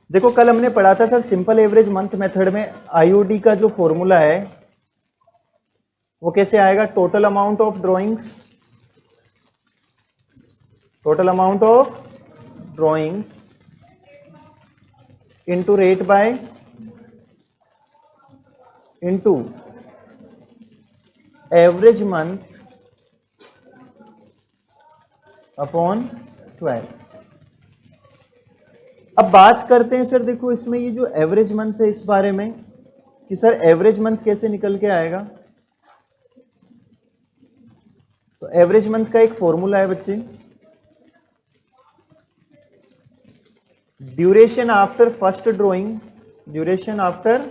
देखो कल हमने पढ़ा था sir simple average month method में आईओडी का जो फॉर्मूला है वो कैसे आएगा, total amount of drawings, total amount of drawings into rate by into average month upon 12। अब बात करते हैं सर, देखो इसमें ये जो एवरेज मंथ है इस बारे में कि सर एवरेज मंथ कैसे निकल के आएगा। तो एवरेज मंथ का एक फॉर्मूला है बच्चे, duration after first drawing, duration after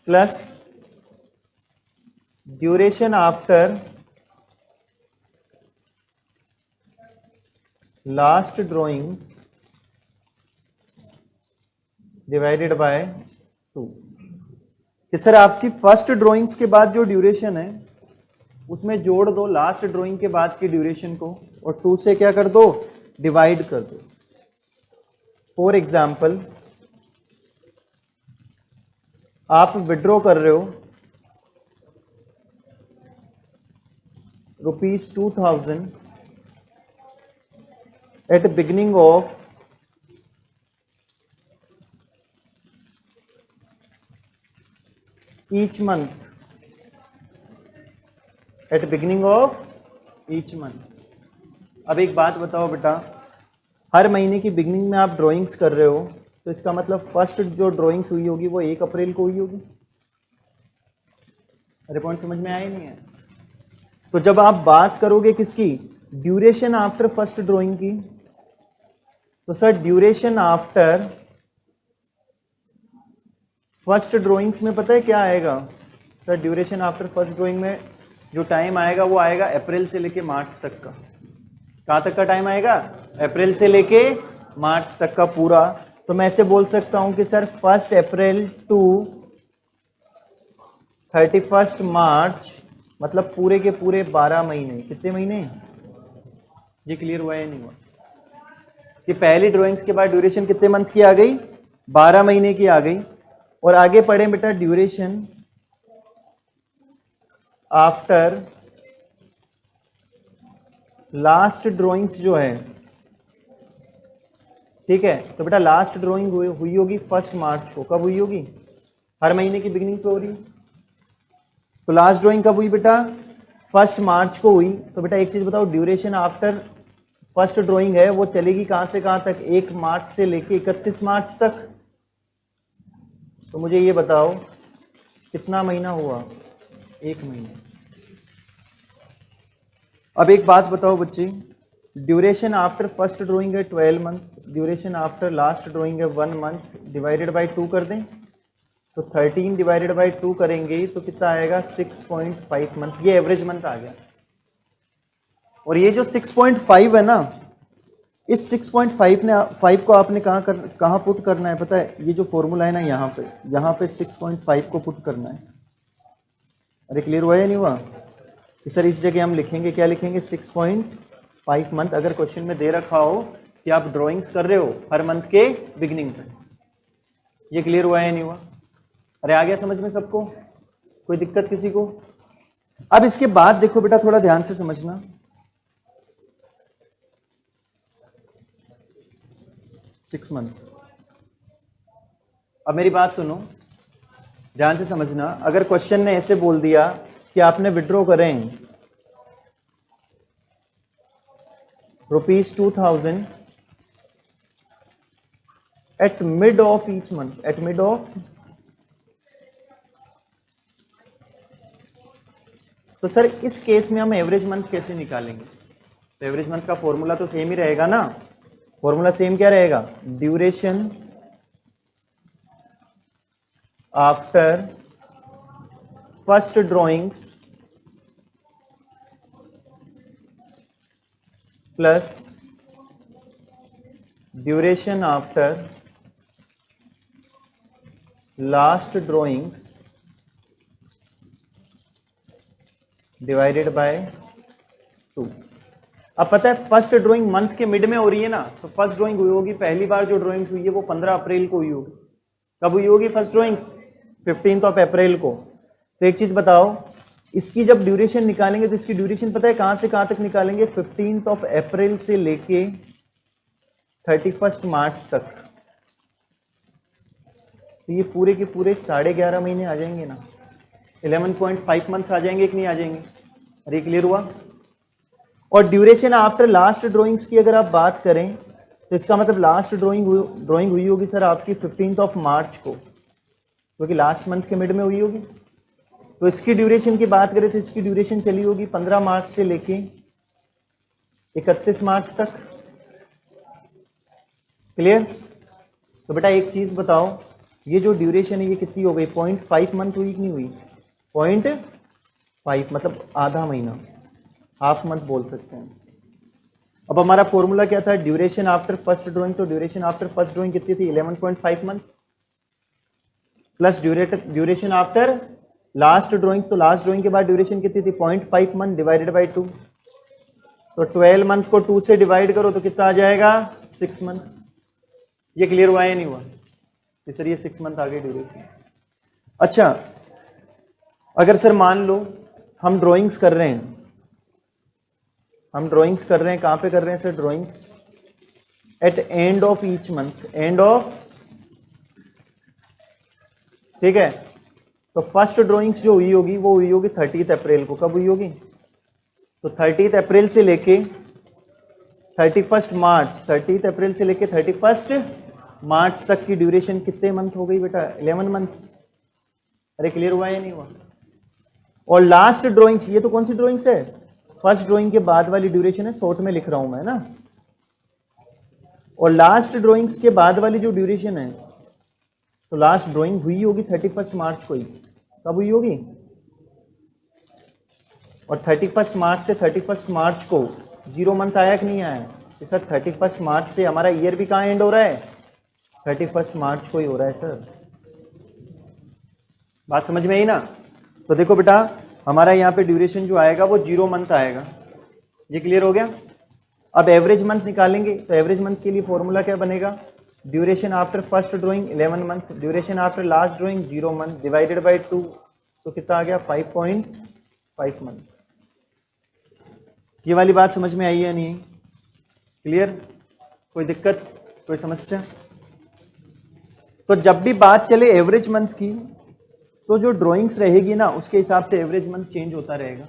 plus duration after last drawings divided by 2। कि सर आपकी फर्स्ट ड्राइंग्स के बाद जो ड्यूरेशन है उसमें जोड़ दो लास्ट ड्राइंग के बाद की ड्यूरेशन को और 2 से क्या कर दो, डिवाइड कर दो। फॉर एग्जाम्पल आप विड्रॉ कर रहे हो ₹2000 at beginning of each month, at beginning of each month। अब एक बात बताओ बेटा, हर महीने की बिगनिंग में आप ड्राइंग्स कर रहे हो तो इसका मतलब फर्स्ट जो ड्राइंग्स हुई होगी वो 1 अप्रैल को हुई होगी। अरे पॉइंट समझ में आया नहीं है? तो जब आप बात करोगे किसकी, ड्यूरेशन आफ्टर फर्स्ट ड्राइंग की, तो sir duration after first drawings में पता है क्या आएगा sir, duration after first drawing में जो टाइम आएगा वो आएगा अप्रैल से लेके मार्च तक का। कहाँ तक का टाइम आएगा, अप्रैल से लेके मार्च तक का पूरा। तो मैं ऐसे बोल सकता हूं कि सर 1 अप्रैल टू 31 मार्च, मतलब पूरे के पूरे 12 महीने। कितने महीने, ये क्लियर हुआ या नहीं हुआ कि पहली ड्राइंग्स के बाद ड्यूरेशन कितने मंथ की आ गई, 12 महीने की आ गई। और आगे पढ़े बेटा, ड्यूरेशन आफ्टर लास्ट ड्राइंग्स जो है, ठीक है, तो बेटा लास्ट ड्राइंग हुई होगी 1 मार्च को। कब हुई होगी, हर महीने की बिगिनिंग पे हो रही। तो लास्ट ड्राइंग कब हुई बेटा, 1 मार्च को हुई। तो बेटा एक चीज बताओ, ड्यूरेशन आफ्टर फर्स्ट ड्राइंग है वो चलेगी कहां से कहां तक, 1 मार्च से लेके 31 मार्च तक। तो मुझे ये बताओ कितना महीना हुआ, 1 महीना। अब एक बात बताओ बच्चे, ड्यूरेशन आफ्टर फर्स्ट ड्राइंग है 12 months, duration after last drawing है 1 मंथ, डिवाइडेड बाय 2 कर दें। तो 13 डिवाइडेड बाय 2 करेंगे तो कितना आएगा, 6.5 मंथ। ये एवरेज मंथ आ गया। और ये जो 6.5 है ना, इस 6.5 को आपने कहाँ पुट करना है पता है, ये जो फॉर्मूला है ना यहाँ पे 6.5 को पुट करना है। अरे क्लियर हुआ या नहीं हुआ कि सर इस जगह हम लिखेंगे, क्या लिखेंगे, 6.5 मंथ। अगर क्वेश्चन में दे रखा हो कि आप ड्राइंग्स कर रहे हो हर मंथ के बिगिनिंग पे। ये क्लियर हुआ या नहीं हुआ? अरे आ गया समझ में सबको, कोई दिक्कत किसी को? अब इसके बाद देखो बेटा, थोड़ा ध्यान से समझना। 6 मंथ। अब मेरी बात सुनो, ध्यान से समझना। अगर क्वेश्चन ने ऐसे बोल दिया कि आपने विड्रॉ करें ₹2000 at mid of each month, at mid of, तो सर इस केस में हम एवरेज मंथ कैसे निकालेंगे? तो एवरेज मंथ का फॉर्मूला तो सेम ही रहेगा ना। फॉर्मूला सेम क्या रहेगा, duration after first drawings plus duration after last drawings divided by 2। अब पता है फर्स्ट ड्राइंग मंथ के मिड में हो रही है ना, तो फर्स्ट ड्राइंग हुई होगी, पहली बार जो ड्राइंग हुई है वो 15 अप्रैल को हुई होगी। कब हुई होगी फर्स्ट ड्राइंग्स? 15 अप्रैल को। तो एक चीज बताओ, इसकी जब ड्यूरेशन निकालेंगे तो इसकी ड्यूरेशन पता है कहां से कहां तक निकालेंगे? 15 अप्रैल से लेके 31 मार्च तक। तो ये पूरे के पूरे 11.5 महीने आ जाएंगे ना, 11.5 मंथ्स आ जाएंगे कि नहीं आ जाएंगे? अरे क्लियर हुआ? और ड्यूरेशन आफ्टर लास्ट ड्राइंग्स की अगर आप बात करें तो इसका मतलब लास्ट ड्राइंग हुई होगी सर आपकी 15 मार्च को, क्योंकि लास्ट मंथ के मिड में हुई होगी। तो इसकी ड्यूरेशन की बात करें तो इसकी ड्यूरेशन चली होगी 15 मार्च से लेके 31 मार्च तक। क्लियर? तो बेटा एक चीज बताओ, ये जो ड्यूरेशन है ये कितनी हो गई? 0.5 मंथ हुई कि नहीं हुई? 0.5 मतलब आधा महीना, हाफ मंथ बोल सकते हैं। अब हमारा फॉर्मूला क्या था? Duration after first drawing. तो ड्यूरेशन आफ्टर फर्स्ट ड्राइंग कितनी थी? 11.5 month plus duration after last drawing. तो लास्ट ड्राइंग के बाद ड्यूरेशन कितनी थी? 0.5 मंथ डिवाइडेड बाई 2। तो 12 मंथ को 2 से डिवाइड करो तो कितना आ जाएगा? 6 मंथ। ये क्लियर हुआ या नहीं हुआ? सर ये 6 मंथ आ गए ड्यूरेशन। अच्छा, अगर सर मान लो हम ड्राइंग्स कर रहे हैं, कहां पे कर रहे हैं sir drawings? At end of each month, end of, ठीक है। तो फर्स्ट ड्राइंग्स जो हुई होगी वो हुई होगी 30 अप्रैल को। कब हुई होगी? तो 30 अप्रैल से लेके 31 मार्च, 30 अप्रैल से लेके 31 मार्च तक की ड्यूरेशन कितने मंथ हो गई बेटा? 11 मंथ्स। अरे क्लियर हुआ या नहीं हुआ? और लास्ट ड्राइंग्स, ये तो कौन सी ड्राइंग्स है? फर्स्ट ड्राइंग के बाद वाली ड्यूरेशन है, शॉर्ट में लिख रहा हूं मैं ना। और लास्ट ड्राइंग्स के बाद वाली जो ड्यूरेशन है, तो लास्ट ड्राइंग हुई होगी 31 मार्च को ही। कब हुई होगी? और 31 मार्च से 31 मार्च को 0 मंथ आया कि नहीं आया? कि सर 31 मार्च से हमारा ईयर भी कहाँ एंड हो रहा है? 31 मार्च को ही हो रहा है सर। बात समझ में आई ना? तो देखो बेटा, हमारा यहाँ पे ड्यूरेशन जो आएगा वो 0 मंथ आएगा। ये क्लियर हो गया? अब एवरेज मंथ निकालेंगे, तो एवरेज मंथ के लिए फॉर्मूला क्या बनेगा? Duration after first drawing 11 month, duration after last drawing 0 month divided by 2। तो कितना आ गया? 5.5 मंथ। ये वाली बात समझ में आई या नहीं? क्लियर? कोई दिक्कत, कोई समस्या? तो जब भी बात चले एवरेज मंथ की, तो जो ड्राइंग्स रहेगी ना उसके हिसाब से एवरेज मंथ चेंज होता रहेगा।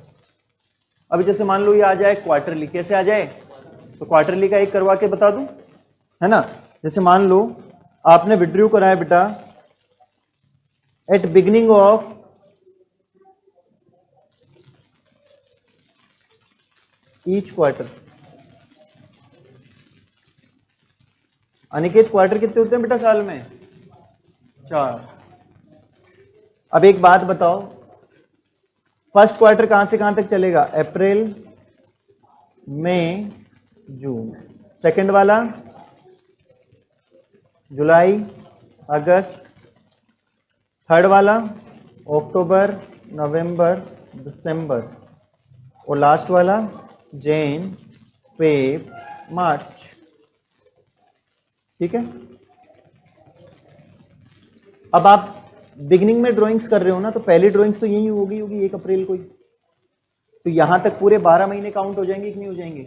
अभी जैसे मान लो ये आ जाए क्वार्टरली, कैसे आ जाए? तो क्वार्टरली का एक करवा के बता दूं, है ना। जैसे मान लो आपने विड्रॉ कराया बेटा at beginning of each quarter. Aniket quarter कितने होते हैं बेटा साल में? 4। अब एक बात बताओ, फर्स्ट क्वार्टर कहां से कहां तक चलेगा? अप्रैल, मई, जून। सेकंड वाला जुलाई, अगस्त। थर्ड वाला अक्टूबर, नवंबर, दिसंबर। और लास्ट वाला जैन, फेब, मार्च। ठीक है। अब आप बिगिनिंग में ड्राइंग्स कर रहे हो ना, तो पहली ड्राइंग्स तो यही होगी 1 अप्रैल को ही। तो यहां तक पूरे 12 महीने काउंट हो जाएंगे कि नहीं हो जाएंगे?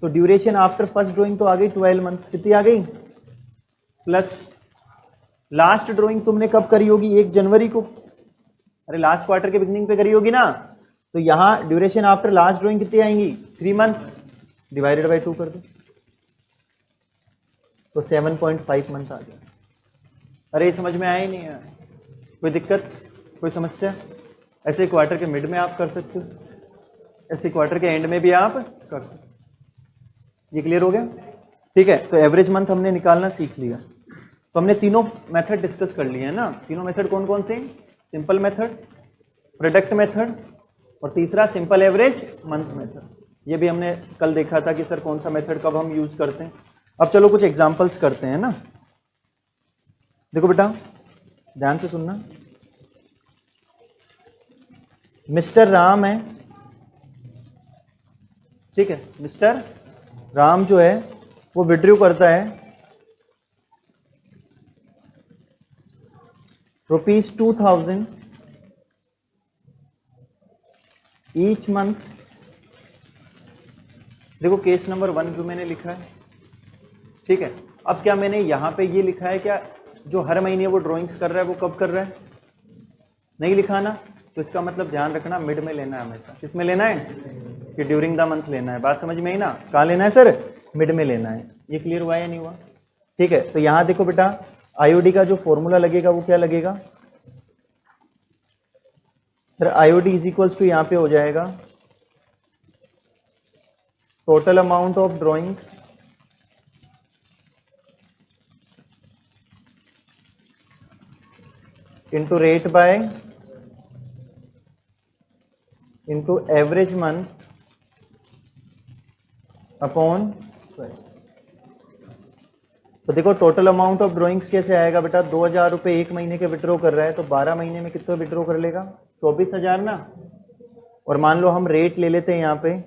तो ड्यूरेशन आफ्टर फर्स्ट ड्राइंग तो आ गई 12 मंथ्स। कितनी आ गई? प्लस लास्ट ड्राइंग तुमने कब करी होगी? 1 जनवरी को। अरे लास्ट क्वार्टर के बिगिनिंग पे करी होगी ना। तो यहां ड्यूरेशन आफ्टर लास्ट ड्राइंग कितनी आएंगी? 3 मंथ डिवाइडेड बाई 2 कर दो, तो 7.5 मंथ आ गया। अरे समझ में आया ही नहीं है? कोई दिक्कत, कोई समस्या? ऐसे क्वार्टर के मिड में आप कर सकते हो, ऐसे क्वार्टर के एंड में भी आप कर सकते हो। ये क्लियर हो गया? ठीक है। तो एवरेज मंथ हमने निकालना सीख लिया। तो हमने तीनों मेथड डिस्कस कर लिए हैं ना। तीनों मेथड कौन कौन से? सिंपल मेथड, प्रोडक्ट मेथड, और तीसरा सिंपल एवरेज मंथ मेथड। ये भी हमने कल देखा था कि सर कौन सा मेथड कब हम यूज करते हैं। अब चलो कुछ एग्जांपल्स करते हैं ना। देखो बेटा ध्यान से सुनना। मिस्टर राम है, ठीक है, मिस्टर राम जो है वो विड्रू करता है ₹2000 ईच मंथ। देखो केस नंबर 1 जो मैंने लिखा है, ठीक है। अब क्या मैंने यहाँ पे ये लिखा है क्या जो हर महीने वो ड्राइंग्स कर रहा है वो कब कर रहा है? नहीं लिखा ना, तो इसका मतलब ध्यान रखना मिड में लेना है हमेशा। किस में लेना है? कि ड्यूरिंग द मंथ लेना है। बात समझ में आई ना? कहाँ लेना है सर? मिड में लेना है। ये क्लियर हुआ या नहीं हुआ? ठीक है, तो यहाँ देखो बेटा आईओडी का जो फॉर्मूला लगेगा वो क्या लगेगा sir? IOD is equals to यहाँ पे हो जाएगा total amount of drawings into rate by into average month upon 12। तो देखो टोटल अमाउंट ऑफ ड्राइंग्स कैसे आएगा बेटा? 2000 रुपये एक महीने के विड्रॉ कर रहा है तो 12 महीने में कितना विड्रॉ कर लेगा? 24,000 ना। और मान लो हम रेट ले लेते हैं यहाँ पे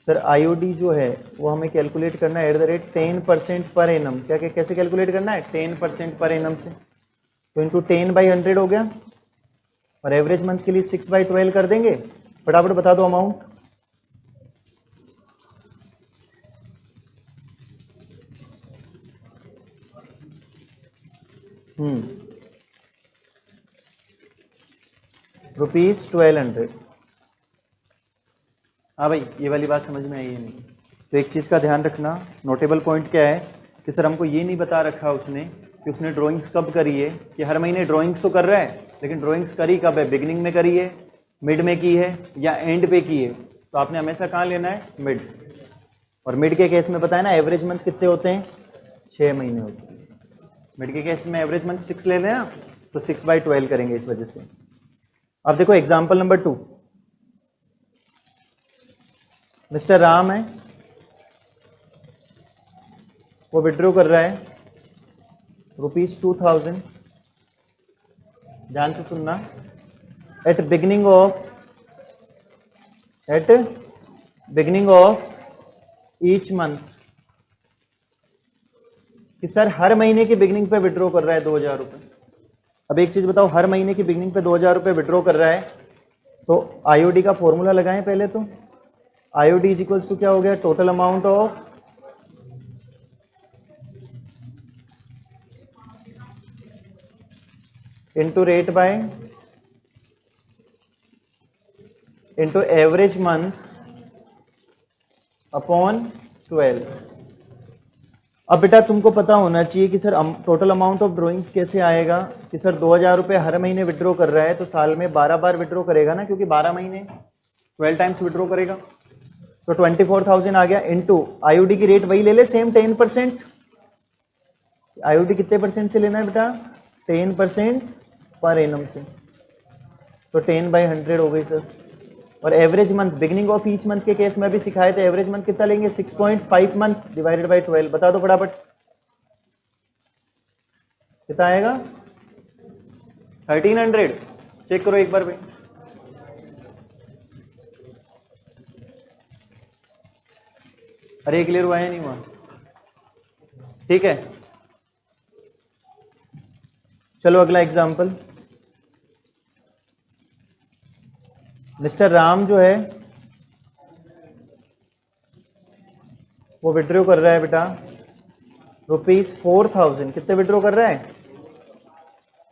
सर, आईओडी जो है वो हमें कैलकुलेट करना है @ 10% पर एनम। क्या कैसे कैलकुलेट करना है? 10% पर एनम से, तो इंटू 10/100 हो गया। और एवरेज मंथ के लिए 6/12 कर देंगे। फटाफट बता दो अमाउंट। ₹1200। हाँ भाई, ये वाली बात समझ में आई है? नहीं तो एक चीज़ का ध्यान रखना, नोटेबल पॉइंट क्या है कि सर हमको ये नहीं बता रखा उसने कि उसने ड्राइंग्स कब करी है। कि हर महीने ड्राइंग्स तो कर रहा है, लेकिन ड्राइंग्स करी कब है? बिगिनिंग में करी है, मिड में की है, या एंड पे की है? तो आपने हमेशा कहाँ लेना है? मिड। और मिड के केस में पता है ना एवरेज मंथ कितने होते हैं? 6 महीने होते हैं। मिड के केस में एवरेज मंथ 6 ले लेना, तो 6/12 करेंगे इस वजह से। अब देखो एग्जाम्पल नंबर 2, मिस्टर राम है, वो विड्रॉ कर रहा है ₹2000। ध्यान से सुनना, at beginning of each month. कि सर हर महीने की बिगिनिंग पे विड्रॉ कर रहा है 2000 रुपये। अब एक चीज बताओ, हर महीने की बिगिनिंग पे 2000 रुपये विड्रॉ कर रहा है तो आईओडी का फॉर्मूला लगाएं पहले। तो आईओडी इज इक्वल्स टू क्या हो गया? Total amount of into rate by into average month upon 12। अब बेटा तुमको पता होना चाहिए कि sir total amount of drawings कैसे आएगा? कि सर 2000 रुपये हर महीने विड्रॉ कर रहा है तो साल में 12 बार विड्रॉ करेगा ना, क्योंकि 12 महीने 12 टाइम्स विड्रॉ करेगा। तो 24,000 आ गया इंटू आईओडी की रेट वही ले ले, सेम 10%। आईओडी कितने परसेंट से लेना है बेटा? 10% पर एनम से, तो 10/100 हो गई सर। और average month beginning of each month के केस में भी सिखाए थे, एवरेज मंथ कितना लेंगे? 6.5 मंथ डिवाइडेड बाई 12। बता दो फटाफट कितना आएगा? 1300। चेक करो एक बार भाई। अरे क्लियर हुआ है नहीं हुआ? ठीक है, चलो अगला एग्जाम्पल। मिस्टर राम जो है वो विड्रॉ कर रहा है बेटा ₹4000। कितने विड्रॉ कर रहा है?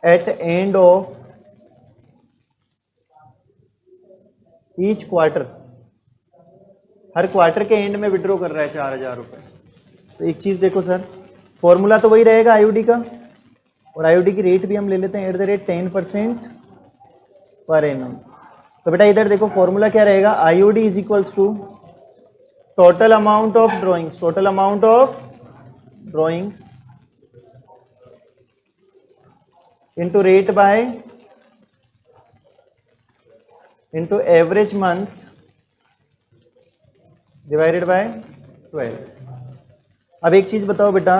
At end of each quarter. हर क्वार्टर के एंड में विड्रॉ कर रहा है 4000 रुपये। तो एक चीज देखो सर, फॉर्मूला तो वही रहेगा आईओडी का, और आईओडी की रेट भी हम ले लेते हैं @ 10% पर एनम। तो बेटा इधर देखो फॉर्मूला क्या रहेगा? IOD is equals to total amount of drawings, total amount of drawings into rate by into average month divided by 12। अब एक चीज बताओ बेटा,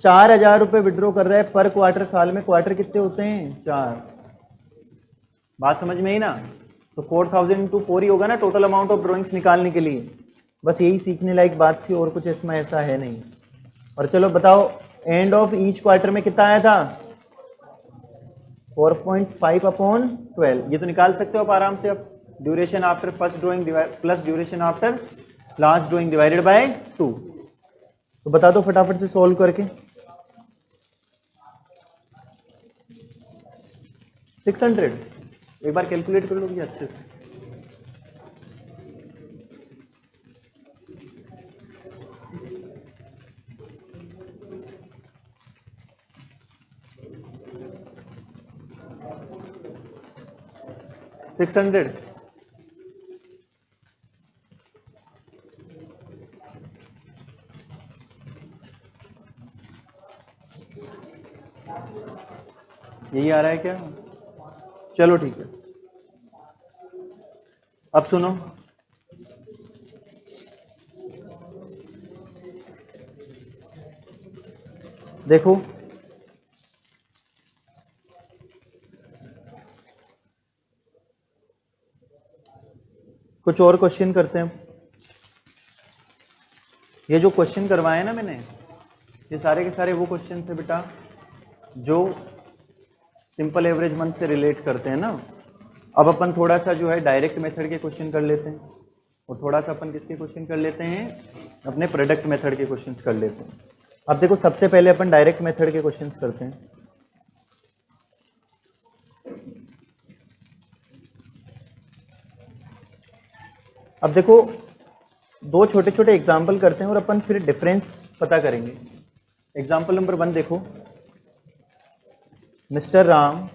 4000 रुपये विड्रॉ कर रहा है पर क्वार्टर। साल में क्वार्टर कितने होते हैं? 4। बात समझ में आई ना? तो 4000 इंटू 4 ही होगा ना टोटल अमाउंट ऑफ ड्राइंग्स निकालने के लिए। बस यही सीखने लायक बात थी, और कुछ इसमें ऐसा है नहीं। और चलो बताओ एंड ऑफ ईच क्वार्टर में कितना आया था 4.5/12। ये तो निकाल सकते हो आप आराम से। अब duration after first drawing plus duration after last drawing divided by 2। तो बता दो फटाफट से सॉल्व करके। 600 एक बार कैलकुलेट कर लो भैया अच्छे से। सिक्स हंड्रेड यही आ रहा है क्या? चलो ठीक है। अब सुनो, देखो कुछ और क्वेश्चन करते हैं। ये जो क्वेश्चन करवाए ना मैंने, ये सारे के सारे वो क्वेश्चन है बेटा जो सिंपल एवरेज मंथ से रिलेट करते हैं ना। अब अपन थोड़ा सा जो है डायरेक्ट मेथड के क्वेश्चन कर लेते हैं, और थोड़ा सा अपन किसके क्वेश्चन कर लेते हैं, अपने प्रोडक्ट मेथड के क्वेश्चंस कर लेते हैं। अब देखो सबसे पहले अपन डायरेक्ट मेथड के क्वेश्चंस करते हैं। अब देखो दो छोटे छोटे एग्जाम्पल करते हैं और अपन फिर डिफरेंस पता करेंगे। एग्जाम्पल नंबर 1 देखो, मिस्टर राम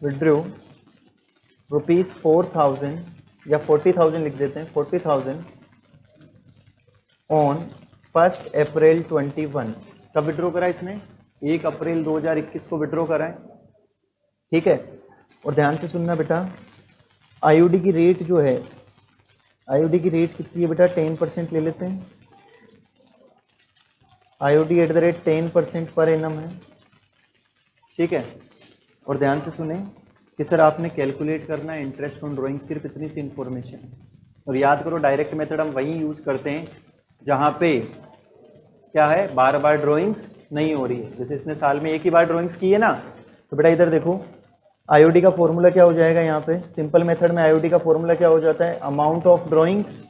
विड्रू ₹4000 या 40,000 लिख देते हैं, 40,000 ऑन 1 अप्रैल 21। कब विड्रॉ करा इसने? 1 अप्रैल 2021 को विड्रॉ करा है। ठीक है, और ध्यान से सुनना बेटा, आईओडी की रेट जो है, आईओडी की रेट कितनी है बेटा? 10% ले लेते हैं। IOD eight the rate 10% per annum है। ठीक है, और ध्यान से सुने कि सर आपने कैलकुलेट करना है इंटरेस्ट ऑन ड्राइंग, सिर्फ इतनी सी इंफॉर्मेशन। और याद करो डायरेक्ट मेथड हम वहीं यूज करते हैं जहाँ पे क्या है, बार बार ड्राइंग्स नहीं हो रही है। जैसे इसने साल में एक ही बार ड्राइंग्स की है ना, तो बेटा इधर देखो आईओडी का फॉर्मूला क्या हो जाएगा। यहाँ पे सिंपल मेथड में आईओडी का फॉर्मूला क्या हो जाता है? Amount of drawings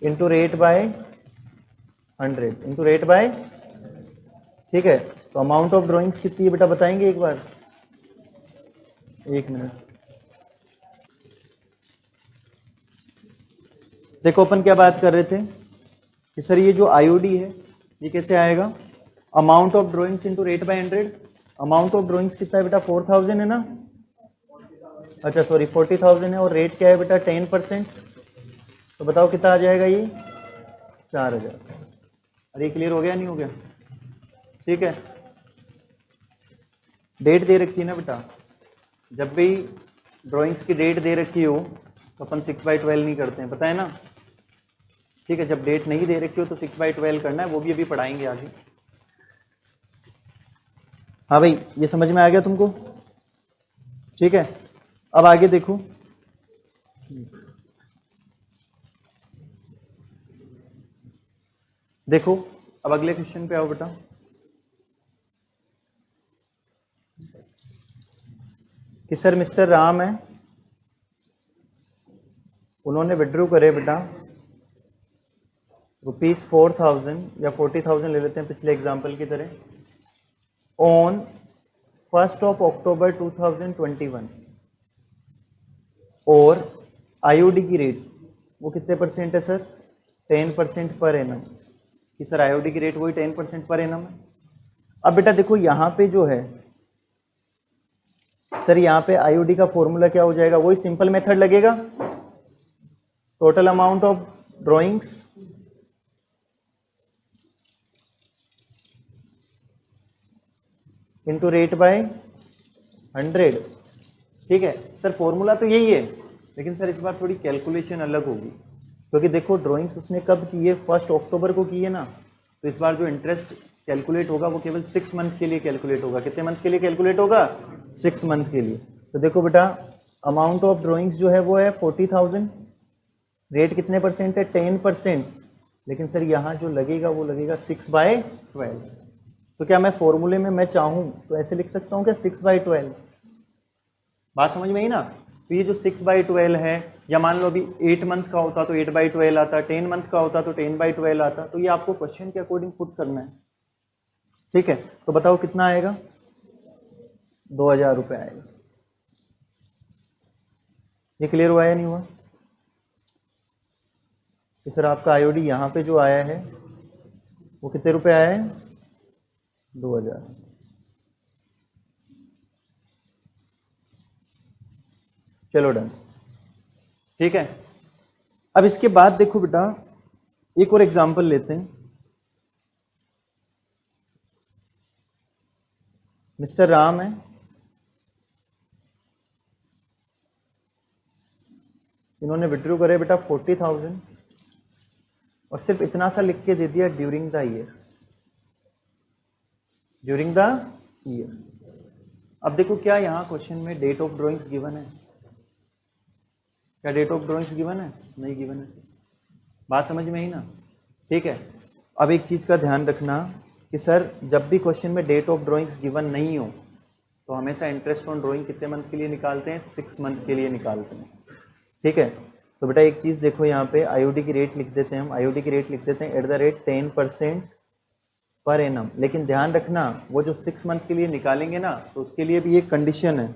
into rate bye 100 into rate bye. ठीक है, तो अमाउंट ऑफ ड्राइंग्स कितनी है बेटा बताएंगे एक बार? एक मिनट, देखो अपन क्या बात कर रहे थे कि सर ये जो आईओडी है ये कैसे आएगा? Amount of drawings into rate bye 100। Amount of drawings कितना है बेटा? 4000 है ना? अच्छा सॉरी 40,000 है, और रेट क्या है बेटा? 10%। तो बताओ कितना आ जाएगा ये? 4000। अरे क्लियर हो गया नहीं हो गया? ठीक है, डेट दे रखी है ना बेटा, जब भी ड्राइंग्स की डेट दे रखी हो तो अपन 6/12 नहीं करते हैं, पता है ना? ठीक है, जब डेट नहीं दे रखी हो तो 6/12 करना है, वो भी अभी पढ़ाएंगे आगे। हाँ भाई, ये समझ में आ गया तुमको? ठीक है, अब आगे देखो, देखो अब अगले क्वेश्चन पे आओ बेटा। कि सर मिस्टर राम है, उन्होंने विड्रॉ करे बेटा ₹4,000 या 40,000 ले लेते हैं पिछले एग्जाम्पल की तरह, ऑन 1 अक्टूबर 2021। और आईओडी की रेट वो कितने परसेंट है सर? 10% per annum. कि सर आईओडी की रेट वही 10% पर एनम है। अब बेटा देखो यहाँ पे जो है सर, यहाँ पे आईओडी का फॉर्मूला क्या हो जाएगा? वही सिंपल मेथड लगेगा, total amount of drawings into rate by 100। ठीक है सर, फॉर्मूला तो यही है, लेकिन सर इस बार थोड़ी कैलकुलेशन अलग होगी, क्योंकि देखो ड्राइंग्स उसने कब की है? 1 अक्टूबर को की है ना, तो इस बार जो इंटरेस्ट कैलकुलेट होगा वो केवल 6 मंथ के लिए कैलकुलेट होगा। कितने मंथ के लिए कैलकुलेट होगा? 6 मंथ के लिए। तो देखो बेटा, अमाउंट ऑफ ड्रॉइंग्स जो है वो है 40,000, रेट कितने परसेंट है? 10%। लेकिन सर यहाँ जो लगेगा वो लगेगा 6/12। तो क्या मैं फॉर्मूले में मैं चाहूँ तो ऐसे लिख सकता हूँ क्या 6/12? बात समझ में आई ना? तो ये जो 6/12 है, या मान लो अभी 8 मंथ का होता तो 8/12 आता, 10 मंथ का होता तो 10/12 आता। तो ये आपको क्वेश्चन के अकॉर्डिंग पुट करना है, ठीक है। तो बताओ कितना आएगा? 2,000 रुपये आएगा। ये क्लियर हुआ या नहीं हुआ? तो सर आपका आईओडी यहाँ पे जो आया है वो कितने रुपए आया है? 2,000। चलो डन, ठीक है। अब इसके बाद देखो बेटा, एक और एग्जांपल लेते हैं। मिस्टर राम है, इन्होंने विड्रॉ करे बेटा 40,000 और सिर्फ इतना सा लिख के दे दिया during the year, during the year. अब देखो क्या यहाँ क्वेश्चन में डेट ऑफ ड्रॉइंग्स गिवन है? क्या डेट ऑफ ड्रॉइंग्स गिवन है? नहीं गिवन है। बात समझ में आई ना? ठीक है। अब एक चीज़ का ध्यान रखना कि सर जब भी क्वेश्चन में डेट ऑफ ड्रॉइंग्स गिवन नहीं हो तो हमेशा इंटरेस्ट ऑन ड्रॉइंग कितने मंथ के लिए निकालते हैं? 6 मंथ के लिए निकालते हैं, ठीक है। तो बेटा एक चीज़ देखो, यहाँ पे आईओडी की रेट लिख देते हैं हम, आईओडी की रेट लिख देते हैं @10% पर एनम। लेकिन ध्यान रखना वो जो 6 मंथ के लिए निकालेंगे ना, तो उसके लिए भी एक कंडीशन है।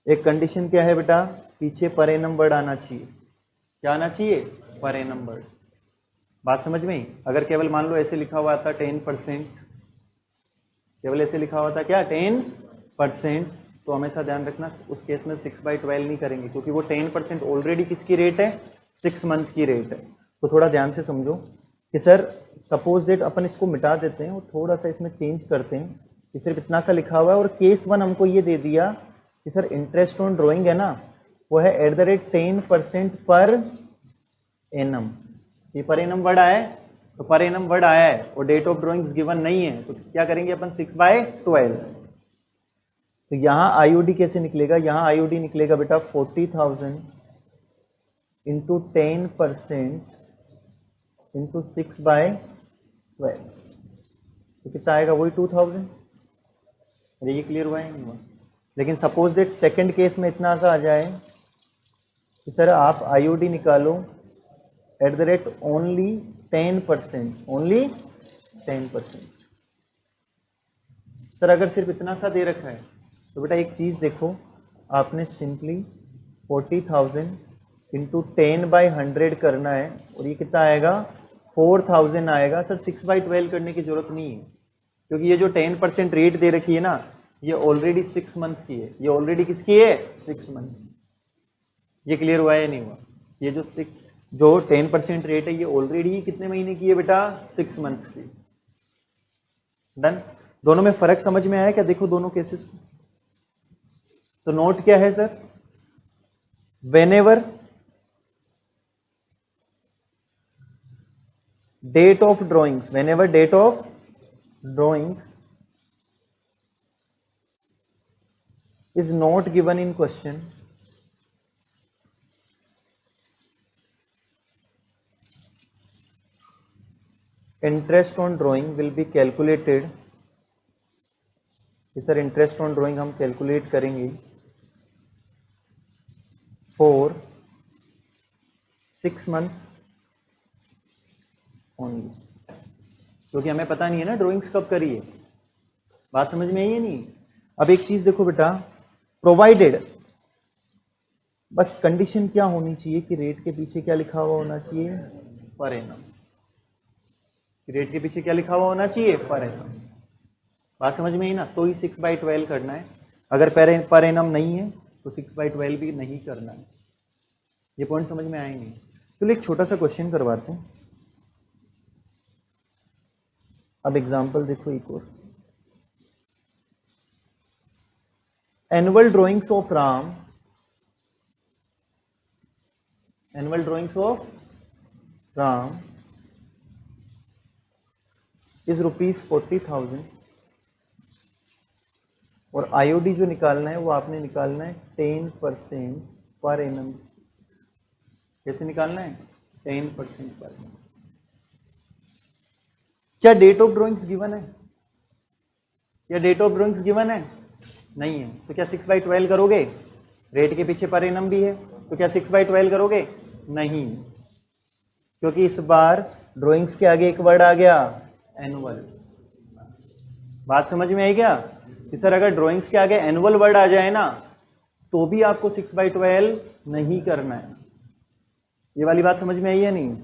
एक कंडीशन क्या है बेटा? पीछे पर एनम वर्ड आना चाहिए। क्या आना चाहिए? Per annum word. बात समझ में? अगर केवल मान लो ऐसे लिखा हुआ था 10%, केवल ऐसे लिखा हुआ था क्या 10%, तो हमेशा ध्यान रखना उस केस में 6/12 नहीं करेंगे, क्योंकि वो 10% ऑलरेडी किसकी रेट है? 6 मंथ की रेट है। तो थोड़ा ध्यान से समझो कि सर सपोज डेट अपन इसको मिटा देते हैं और थोड़ा सा इसमें चेंज करते हैं कि सिर्फ इतना सा लिखा हुआ है, और केस 1 हमको ये दे दिया कि सर इंटरेस्ट ऑन ड्रॉइंग है ना, वो है @10% पर एनम। ये पर एनम वर्ड आया है, तो पर एनम वर्ड आया है और डेट ऑफ ड्रॉइंग्स गिवन नहीं है, तो क्या करेंगे अपन? 6/12। तो यहाँ आईओडी कैसे निकलेगा? यहाँ आईओडी निकलेगा बेटा 40,000 इंटू 10% इंटू 6/12। तो कितना आएगा? वही 2,000। अरे ये क्लियर हुआ है नहीं हुआ? लेकिन सपोज डेट सेकंड केस में इतना सा आ जाए कि सर आप आईओडी निकालो ओनली 10%, ओनली 10%। सर अगर सिर्फ इतना सा दे रखा है तो बेटा एक चीज़ देखो, आपने सिंपली 40,000 इंटू 10/100 करना है, और ये कितना आएगा? 4,000 आएगा। सर 6/12 करने की जरूरत नहीं है, क्योंकि ये जो 10% रेट दे रखी है ना, ये ऑलरेडी 6 मंथ की है। ये ऑलरेडी किसकी है? 6 मंथ। ये क्लियर हुआ या नहीं हुआ? ये जो 10% रेट है ये ऑलरेडी कितने महीने की है बेटा? 6 मंथ की। डन। दोनों में फर्क समझ में आया क्या? देखो दोनों केसेस को। तो नोट क्या है sir? Whenever date of drawings, whenever date of drawings is not given in question, interest on drawing will be calculated। Sir interest on drawing हम कैलकुलेट करेंगे फॉर 6 मंथ्स ओनली, क्योंकि हमें पता नहीं है ना ड्राइंग्स कब करी है। बात समझ में आई है नहीं? अब एक चीज देखो बेटा, प्रोवाइडेड, बस कंडीशन क्या होनी चाहिए कि रेट के पीछे क्या लिखा हुआ होना चाहिए? Per annum. रेट के पीछे क्या लिखा हुआ होना चाहिए? Per annum. बात समझ में आई ना? तो ही 6/12 करना है। अगर पर एनम नहीं है तो 6/12 भी नहीं करना है। ये पॉइंट समझ में आए नहीं? चलो एक छोटा सा क्वेश्चन करवाते हैं। अब एग्जांपल देखो एक और, annual drawings of Ram, annual drawings of Ram is ₹40,000 और आईओडी जो निकालना है वो आपने निकालना है 10% पर एनम। कैसे निकालना है? 10% पर एनम। क्या डेट ऑफ ड्रॉइंग्स गिवन है? क्या डेट ऑफ ड्रॉइंग्स गिवन है? नहीं है। तो क्या 6/12 करोगे? रेट के पीछे पर एनम भी है, तो क्या 6/12 करोगे? नहीं, क्योंकि इस बार ड्राइंग्स के आगे एक वर्ड आ गया, एनुअल। बात समझ में आई क्या? कि सर अगर ड्राइंग्स के आगे एनुअल वर्ड आ जाए ना तो भी आपको 6/12 नहीं करना है। ये वाली बात समझ में आई है नहीं?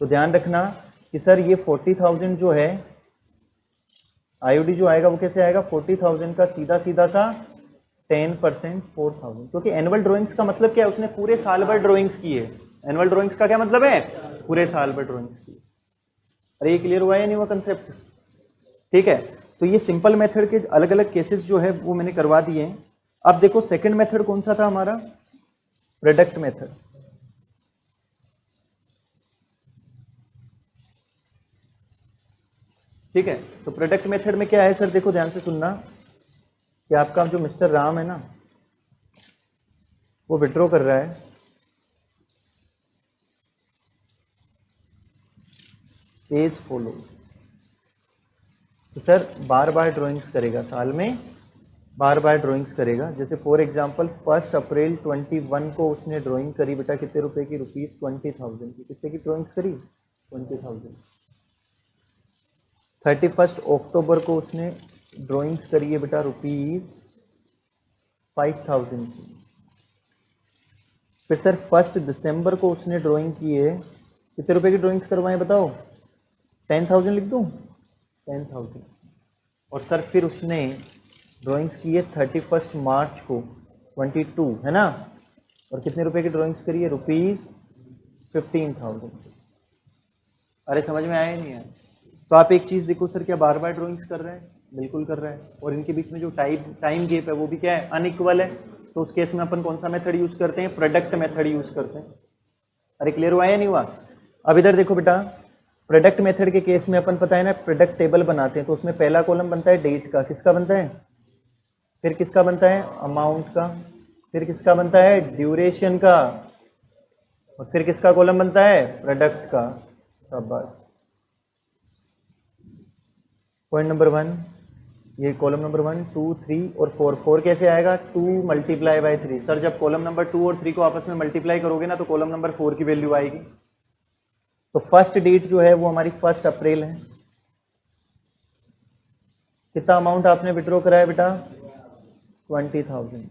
तो ध्यान रखना कि सर ये 40,000 जो है आईओडी जो आएगा वो कैसे आएगा? 40,000 का सीधा सीधा सा 10% 4,000, क्योंकि एनुअल ड्राइंग्स का मतलब क्या है? उसने पूरे साल भर ड्राइंग्स की है। एनुअल ड्राइंग्स का क्या मतलब है? पूरे साल भर ड्राइंग्स की। अरे ये क्लियर हुआ है नहीं हुआ कंसेप्ट? ठीक है, तो ये सिंपल मेथड के अलग अलग केसेस जो है वो मैंने करवा दिए हैं। अब देखो सेकंड मेथड कौन सा था हमारा? Product method. ठीक है, तो प्रोडक्ट मेथड में क्या है सर? देखो ध्यान से सुनना कि आपका जो मिस्टर राम है ना वो विड्रॉ कर रहा है एज फॉलो। तो सर बार बार ड्राइंग्स करेगा, साल में बार बार ड्राइंग्स करेगा। जैसे फॉर एग्जांपल 1 अप्रैल 21 को उसने ड्राइंग करी बेटा कितने रुपए की? ₹20,000 की। कितने की ड्राइंग्स करी? 20,000। 31 अक्टूबर को उसने ड्राइंग्स करी है बेटा ₹5,000 की। फिर सर 1 दिसंबर को उसने ड्राइंग की है, कितने रुपए की ड्राइंग्स करवाएं बताओ? 10,000 लिख दूं? 10,000। और सर फिर उसने ड्राइंग्स की है 31 मार्च को 22, है ना? और कितने रुपए की ड्राइंग्स करी है? ₹15,000। अरे समझ में आया नहीं है? तो आप एक चीज़ देखो सर, क्या बार बार ड्राइंग्स कर रहे हैं? बिल्कुल कर रहा है। और इनके बीच में जो टाइम गैप है वो भी क्या है? अनइक्वल है। तो उस केस में अपन कौन सा मेथड यूज़ करते हैं? प्रोडक्ट मेथड यूज़ करते हैं। अरे क्लियर हुआ या नहीं हुआ? अब इधर देखो बेटा, प्रोडक्ट मेथड के केस में अपन पता है ना प्रोडक्ट टेबल बनाते हैं, तो उसमें पहला कॉलम बनता है डेट का। किसका बनता है? फिर किसका बनता है? अमाउंट का। फिर किसका बनता है? ड्यूरेशन का। और फिर किसका कॉलम बनता है? प्रोडक्ट का। अब बस पॉइंट नंबर 1, ये कॉलम नंबर 1, 2, 3 और 4। 4 कैसे आएगा? 2 × 3। सर जब कॉलम नंबर 2 और 3 को आपस में मल्टीप्लाई करोगे ना तो कॉलम नंबर 4 की वैल्यू आएगी। तो फर्स्ट डेट जो है वो हमारी 1 अप्रैल है। कितना अमाउंट आपने विड्रॉ कराया बेटा? 20,000।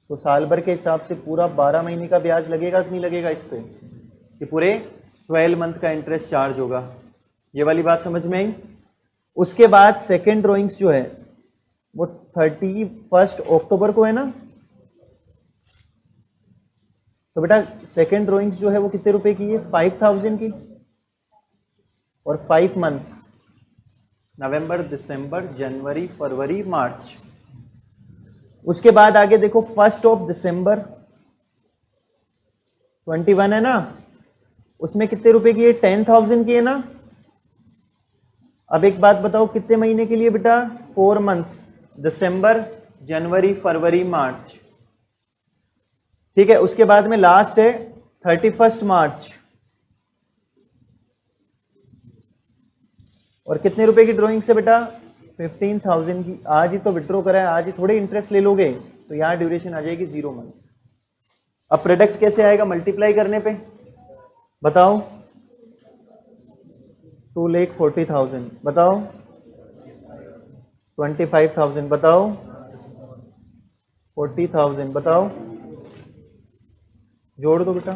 तो साल भर के हिसाब से पूरा 12 महीने का ब्याज लगेगा कि नहीं लगेगा इस पे? कि पूरे 12 मंथ का इंटरेस्ट चार्ज होगा। ये वाली बात समझ में आई? उसके बाद सेकेंड ड्राइंग्स जो है वो 31 अक्टूबर को है ना? तो बेटा सेकेंड ड्राइंग्स जो है वो कितने रुपए की है? 5,000 की। और 5 मंथ्स, नवंबर, दिसंबर, जनवरी, फरवरी, मार्च। उसके बाद आगे देखो 1 दिसंबर 21 है ना? उसमें कितने रुपए की है? 10,000 की है ना? अब एक बात बताओ, कितने महीने के लिए बेटा? 4 मंथ्स, दिसंबर, जनवरी, फरवरी, मार्च। ठीक है, उसके बाद में लास्ट है 31 मार्च। और कितने रुपए की ड्राइंग से बेटा? 15,000 की। आज ही तो विड्रॉ करा है, आज ही थोड़े इंटरेस्ट ले लोगे, तो यहाँ ड्यूरेशन आ जाएगी 0 मंथ। अब प्रोडक्ट कैसे आएगा मल्टीप्लाई करने पे? बताओ। 2,40,000 बताओ। 25,000 बताओ। 40,000 बताओ। जोड़ दो बेटा,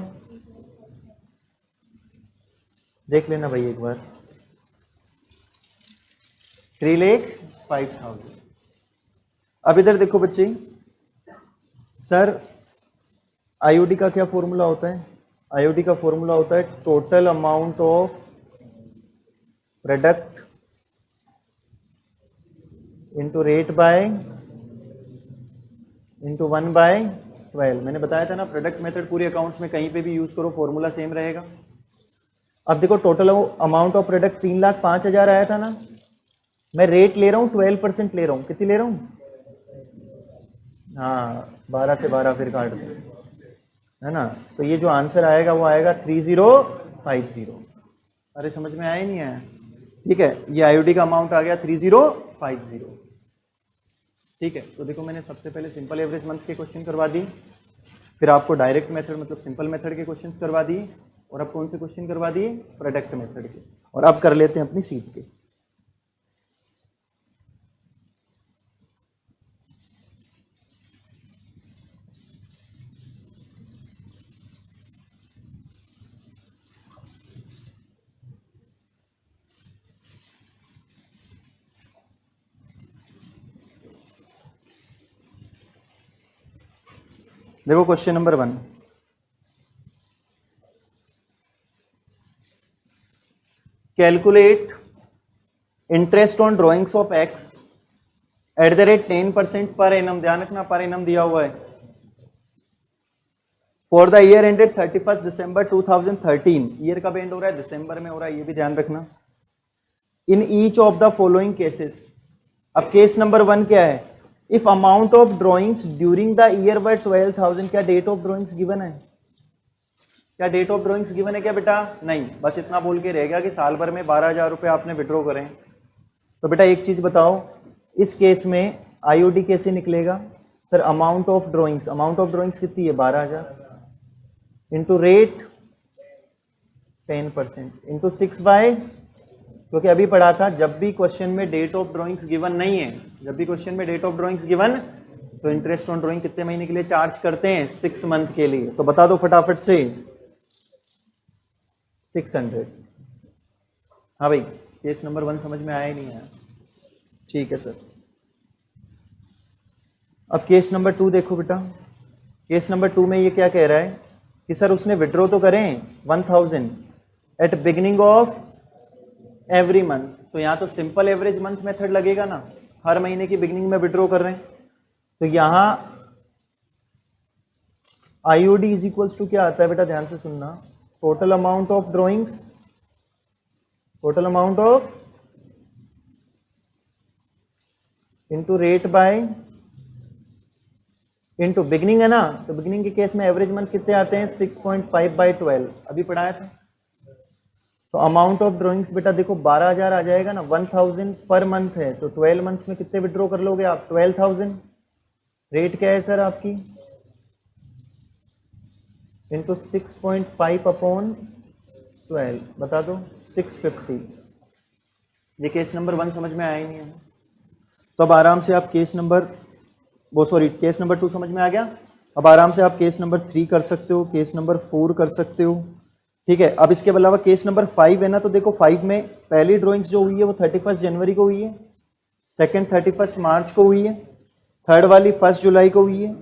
देख लेना भाई एक बार। 3,05,000। अब इधर देखो बच्चे, सर आईओडी का क्या फॉर्मूला होता है? आईओडी का फॉर्मूला होता है total amount of product into rate by into 1/12। मैंने बताया था ना प्रोडक्ट मेथड पूरे अकाउंट्स में कहीं पे भी यूज करो फॉर्मूला सेम रहेगा। अब देखो टोटल अमाउंट ऑफ प्रोडक्ट 3,05,000 आया था ना? मैं रेट ले रहा हूँ 12% ले रहा हूँ, कितनी ले रहा हूँ? हाँ 12 से 12 फिर काट दो, है ना। तो ये जो आंसर आएगा वो आएगा 3050। अरे समझ में आया ही नहीं आया? ठीक है, ये आईओडी का अमाउंट आ गया 3050। ठीक है, तो देखो मैंने सबसे पहले सिंपल एवरेज मंथ के क्वेश्चन करवा दिए, फिर आपको डायरेक्ट मेथड मतलब सिंपल मेथड के क्वेश्चंस करवा दिए, और अब कौन से क्वेश्चन करवा दिए? प्रोडक्ट मेथड के। और अब कर लेते हैं अपनी सीट के। देखो question number 1, calculate interest on drawings of x eight the rate 10% per annum. ध्यान रखना पर एनम दिया हुआ है। For the year ended 31 December 2013। Year कब एंड हो रहा है? दिसंबर में हो रहा है, ये भी ध्यान रखना। In each of the following cases. अब केस नंबर 1 क्या है? If amount of drawings during the year by 12,000। क्या डेट ऑफ ड्रॉइंग्स गिवन है? क्या डेट ऑफ ड्रॉइंग्स गिवन है क्या बेटा? नहीं, बस इतना बोल के रह गया कि साल भर में 12,000 रुपये आपने विड्रॉ करें। तो बेटा एक चीज बताओ, इस केस में आईओडी कैसे निकलेगा? सर अमाउंट ऑफ ड्रॉइंग्स कितनी है? 12,000 इंटू रेट 10% इंटू 6 बाय, क्योंकि अभी पढ़ा था जब भी क्वेश्चन में डेट ऑफ ड्रॉइंग्स गिवन नहीं है, जब भी क्वेश्चन में डेट ऑफ ड्रॉइंग्स गिवन, तो इंटरेस्ट ऑन ड्रॉइंग कितने महीने के लिए चार्ज करते हैं? 6 मंथ के लिए। तो बता दो फटाफट से। 600। हाँ भाई, केस नंबर 1 समझ में आया ही नहीं आया? ठीक है सर। अब केस नंबर 2 देखो बेटा। केस नंबर 2 में ये क्या कह रहा है कि सर उसने विड्रॉ तो करें 1000 at beginning of every month. तो यहाँ तो सिंपल एवरेज मंथ मेथड लगेगा ना, हर महीने की बिगिनिंग में विड्रॉ कर रहे हैं। तो यहाँ आईओडी इज इक्वल्स टू क्या आता है बेटा? ध्यान से सुनना। Total amount of drawings, total amount of into rate by into beginning है ना। तो बिगिनिंग के केस में एवरेज मंथ कितने आते हैं? 6.5/12 अभी पढ़ाया था। तो अमाउंट ऑफ ड्रॉइंग्स बेटा देखो 12,000 आ जाएगा ना, 1000 पर मंथ है, तो 12 मंथ्स में कितने विड्रॉ कर लोगे आप? 12,000। रेट क्या है सर आपकी? इंटू 6.5/12 बता दो, 650। ये केस नंबर 1 समझ में आया ही नहीं है। तो अब आराम से आप केस नंबर केस नंबर 2 समझ में आ गया। अब आराम से आप केस नंबर 3 कर सकते हो, केस नंबर 4 कर सकते हो। ठीक है, अब इसके अलावा केस नंबर 5 है ना, तो देखो 5 में पहली ड्रॉइंग्स जो हुई है वो 31 जनवरी को हुई है, सेकंड 31 मार्च को हुई है, थर्ड वाली 1 जुलाई को हुई है,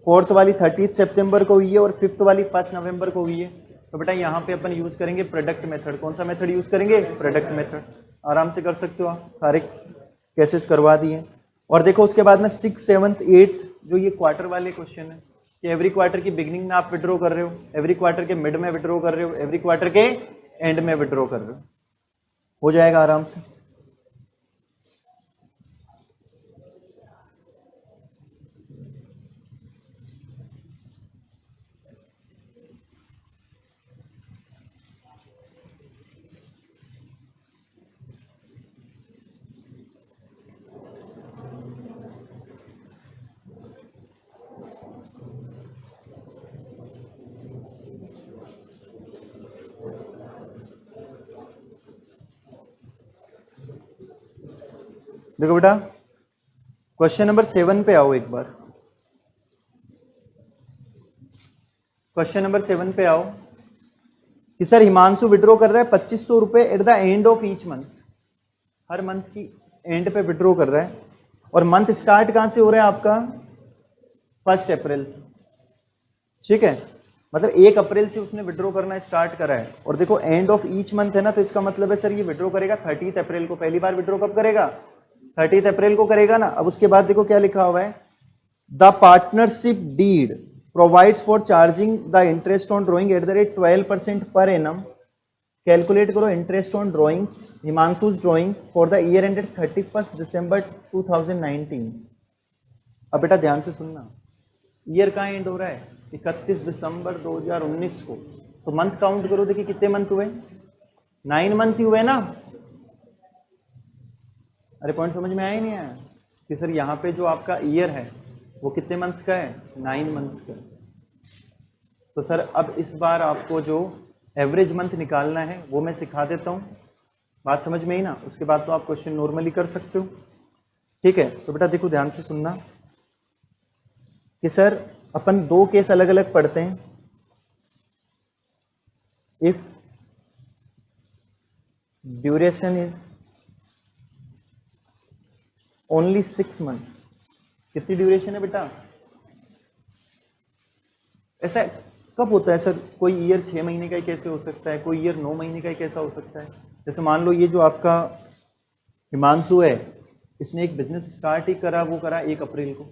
फोर्थ वाली 30 सितंबर को हुई है, और फिफ्थ वाली 1 नवंबर को हुई है। तो बेटा यहाँ पे अपन यूज करेंगे प्रोडक्ट मेथड। कौन सा मेथड यूज करेंगे? Product method. आराम से कर सकते हो आप, सारे केसेस करवा दिए। और देखो उसके बाद में 6, 7, 8 जो ये क्वार्टर वाले क्वेश्चन है कि एवरी क्वार्टर की बिगिनिंग में आप विड्रॉ कर रहे हो, एवरी क्वार्टर के मिड में विड्रॉ कर रहे हो, एवरी क्वार्टर के एंड में विड्रॉ कर रहे हो जाएगा आराम से। देखो बेटा क्वेश्चन नंबर 7 पे आओ एक बार। क्वेश्चन नंबर 7 पे आओ कि सर हिमांशु विड्रॉ कर रहा है 2500 रुपए at the end of each month. Her month की एंड पे विड्रॉ कर रहा है, और मंथ स्टार्ट कहां से हो रहा है आपका? 1 अप्रैल से। ठीक है, मतलब 1 अप्रैल से उसने विड्रॉ करना स्टार्ट करा है, और देखो एंड ऑफ ईच मंथ है ना, तो इसका मतलब है सर ये विड्रॉ करेगा 30 अप्रैल को। पहली बार विड्रॉ कब करेगा? 30 अप्रैल को करेगा ना। अब उसके बाद देखो क्या लिखा हुआ है, the partnership deed provides for charging the interest on drawing at the rate 12% per annum calculate करो interest on drawings Himanshu's drawing for the year ended 31 December 2019। अब बेटा ध्यान से सुनना, ईयर कहाँ एंड हो रहा है? 31 दिसंबर 2019 को। तो मंथ काउंट करो, देखिए कितने मंथ हुए? 9 मंथ ही हुए ना। अरे पॉइंट समझ में आया ही नहीं आया कि सर यहाँ पे जो आपका ईयर है वो कितने मंथ्स का है? 9 मंथ्स का। तो सर अब इस बार आपको जो एवरेज मंथ निकालना है वो मैं सिखा देता हूँ, बात समझ में ही ना। उसके बाद तो आप क्वेश्चन नॉर्मली कर सकते हो, ठीक है। तो बेटा देखो ध्यान से सुनना कि सर अपन 2 केस अलग अलग पढ़ते हैं। If duration is only 6 month, कितनी ड्यूरेशन है बेटा? ऐसा कब होता है सर? कोई ईयर 6 महीने का ही कैसे हो सकता है, कोई ईयर 9 महीने का ही कैसा हो सकता है? जैसे मान लो ये जो आपका हिमांशु है, इसने एक बिजनेस स्टार्ट ही करा, वो करा 1 अप्रैल को।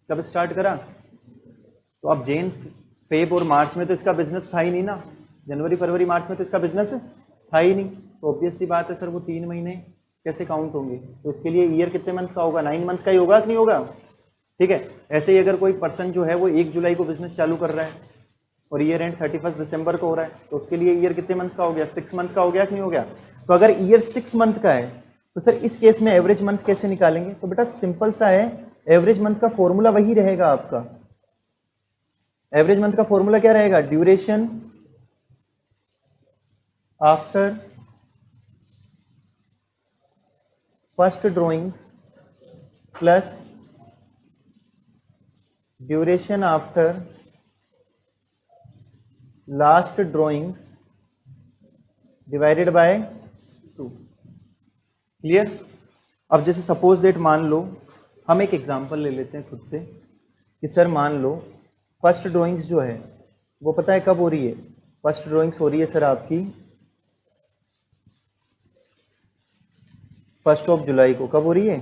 कब स्टार्ट करा? तो अब जैन फेब और मार्च में तो इसका बिजनेस था ही नहीं ना, जनवरी फरवरी मार्च में तो इसका बिजनेस था ही नहीं। तो ऑब्वियस सी बात है सर वो 3 महीने कैसे काउंट होंगे? तो इसके लिए ईयर कितने मंथ का होगा? 9 मंथ का ही होगा कि नहीं होगा? ठीक है। ऐसे ही अगर कोई पर्सन जो है वो 1 जुलाई को बिजनेस चालू कर रहा है और ईयर एंड 31 दिसंबर को हो रहा है, तो उसके लिए ईयर कितने मंथ का हो गया? 6 मंथ का हो गया कि नहीं हो गया? तो अगर ईयर 6 मंथ का है तो सर इस केस में एवरेज मंथ कैसे निकालेंगे? तो बेटा सिंपल सा है, एवरेज मंथ का फॉर्मूला वही रहेगा आपका। एवरेज मंथ का फॉर्मूला क्या रहेगा? Duration after first drawings plus duration after last drawings divided by 2। Clear? अब जैसे सपोज दैट मान लो, हम एक एग्जांपल ले लेते हैं खुद से कि सर मान लो फर्स्ट ड्राइंग्स जो है वो पता है कब हो रही है? फर्स्ट ड्राइंग्स हो रही है सर आपकी 1 जुलाई को। कब हो रही है?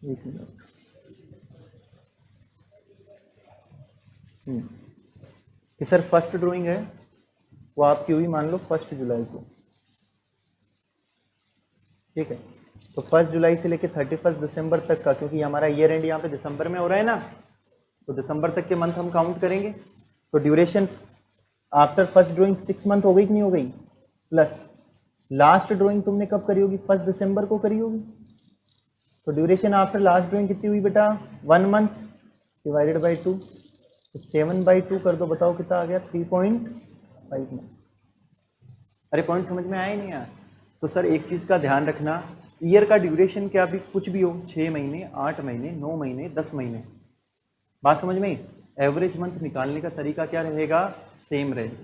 एक मिनट। कि सर फर्स्ट ड्राइंग है वो आपकी हुई मान लो 1 जुलाई को, ठीक है। तो 1 जुलाई से लेके 31 दिसंबर तक का, क्योंकि हमारा ईयर एंड यहाँ पे दिसंबर में हो रहा है ना, तो दिसंबर तक के मंथ हम काउंट करेंगे। तो duration after first drawing 6 month हो गई कि नहीं हो गई? प्लस लास्ट ड्राइंग तुमने कब करी होगी? 1 दिसंबर को करी होगी। तो ड्यूरेशन आफ्टर लास्ट ड्राइंग कितनी हुई बेटा? 1 मंथ डिवाइडेड बाई 2, तो 7/2 कर दो, बताओ कितना आ गया? 3.5 मंथ। अरे पॉइंट समझ में आया ही नहीं यार? तो सर एक चीज़ का ध्यान रखना, ईयर का ड्यूरेशन क्या भी कुछ भी हो, 6 महीने, 8 महीने, 9 महीने, 10 महीने, बात समझ में? एवरेज मंथ निकालने का तरीका क्या रहेगा? सेम रहेगा।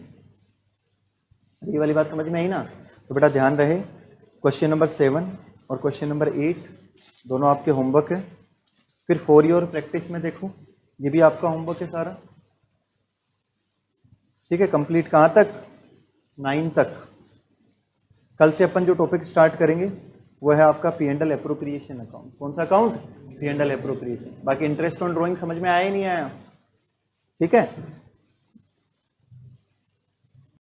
ये वाली बात समझ में आई ना? तो बेटा ध्यान रहे, क्वेश्चन नंबर 7 और क्वेश्चन नंबर 8 दोनों आपके होमवर्क है। फिर 4 ईयर प्रैक्टिस में देखो, ये भी आपका होमवर्क है सारा, ठीक है। कंप्लीट कहाँ तक? 9 तक। कल से अपन जो टॉपिक स्टार्ट करेंगे वो है आपका P&L एप्रोप्रिएशन अकाउंट। कौन सा अकाउंट? P&L appropriation. बाकी इंटरेस्ट ऑन ड्राइंग समझ में आया ही नहीं आया? ठीक है।